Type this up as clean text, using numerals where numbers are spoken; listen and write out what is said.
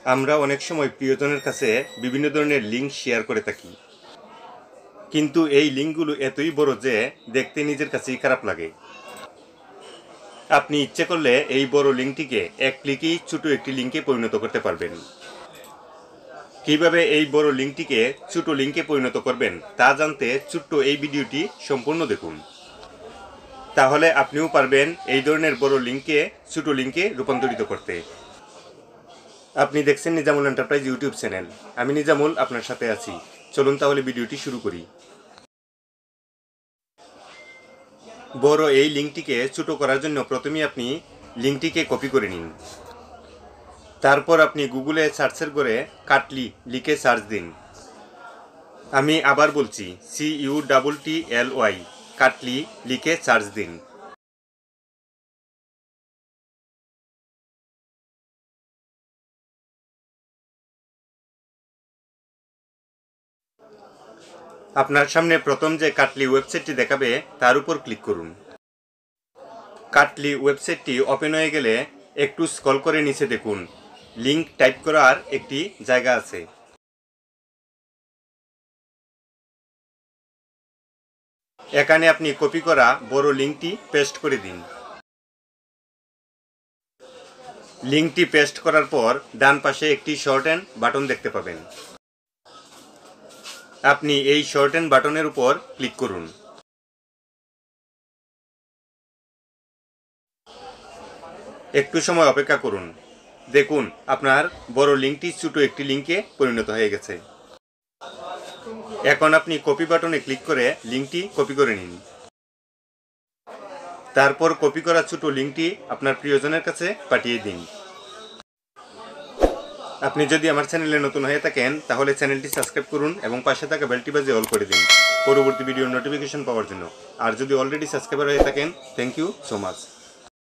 আমরা অনেক সময় প্রিয়জনের কাছে বিভিন্ন ধরনের লিঙ্ক শেয়ার করে থাকি, কিন্তু এই লিঙ্কগুলো এতই বড় যে দেখতে নিজের কাছেই খারাপ লাগে। আপনি ইচ্ছে করলে এই বড় লিঙ্কটিকে এক ক্লিকেই ছোট একটি লিঙ্কে পরিণত করতে পারবেন। কিভাবে এই বড় লিঙ্কটিকে ছোট লিঙ্কে পরিণত করবেন তা জানতে ছোট্ট এই ভিডিওটি সম্পূর্ণ দেখুন। তাহলে আপনিও পারবেন এই ধরনের বড় লিঙ্ককে ছোট লিঙ্কে রূপান্তরিত করতে। আপনি দেখছেন নিজামুল এন্টারপ্রাইজ ইউটিউব চ্যানেল। আমি নিজামুল আপনার সাথে আছি। চলুন তাহলে ভিডিওটি শুরু করি। বড় এই লিঙ্কটিকে ছোট করার জন্য প্রথমে আপনি লিঙ্কটিকে কপি করে নিন। তারপর আপনি গুগলে সার্চের করে কাটলি লিখে সার্চ দিন। আমি আবার বলছি, CUTTLY কাটলি লিখে সার্চ দিন। আপনার সামনে প্রথম যে কাটলি ওয়েবসাইটটি দেখাবে তার উপর ক্লিক করুন। কাটলি ওয়েবসাইটটি ওপেন হয়ে গেলে একটু স্ক্রল করে নিচে দেখুন, লিঙ্ক টাইপ করার একটি জায়গা আছে। এখানে আপনি কপি করা বড় লিঙ্কটি পেস্ট করে দিন। লিঙ্কটি পেস্ট করার পর ডান পাশে একটি শর্টেন বাটন দেখতে পাবেন। আপনি এই শর্টেন বাটনের উপর ক্লিক করুন। একটু সময় অপেক্ষা করুন। দেখুন আপনার বড় লিঙ্কটি ছোট একটি লিঙ্কে পরিণত হয়ে গেছে। এখন আপনি কপি বাটনে ক্লিক করে লিঙ্কটি কপি করে নিন। তারপর কপি করা ছোট লিঙ্কটি আপনার প্রিয়জনের কাছে পাঠিয়ে দিন। আপনি যদি আমার চ্যানেলে নতুন হয়ে থাকেন তাহলে চ্যানেলটি সাবস্ক্রাইব করুন এবং পাশে থাকা বেলটি বাজিয়ে অল করে দিন পরবর্তী ভিডিওর নোটিফিকেশন পাওয়ার জন্য। আর যদি অলরেডি সাবস্ক্রাইবার হয়ে থাকেন, থ্যাংক ইউ সো মাচ।